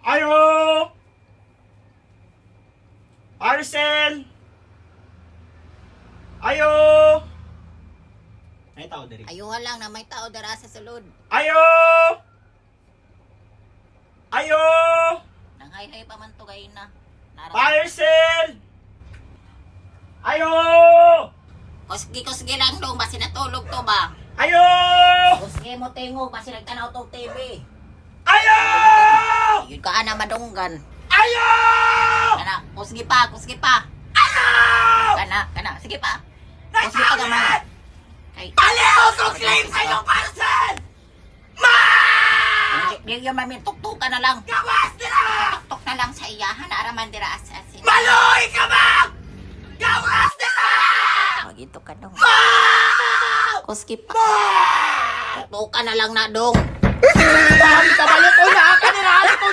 Ayo! Parcel! Ayo! May tao diri. Ayuhan lang na may tao dara sa sulod. Ayo! Ayo! Nanghay-hay pa man to gayon na. Parcel! Ayo! Kusgi lang dong, basi natulog to ba? Ayo! Kusgi mo tingog, basi nagtanaw tong TV. Ayo! Yun ka na madunggan. Ayo! Kana, kusgi pa. Ayo! Kana, sige pa. Kusgi pa gaman. Ay, Baliw ko claim sa iyong parcel! Ma! di yung mamin, tuktukan na lang. Gawas nila! Tuktok na lang sa iyahan, araman dira asasin. Maloy ka ba? Gawas nila! Magito ka dong. Ma! Kusgi pa. Tuktukan na lang na dong. Dami ka balik ko na! Kanina alit ko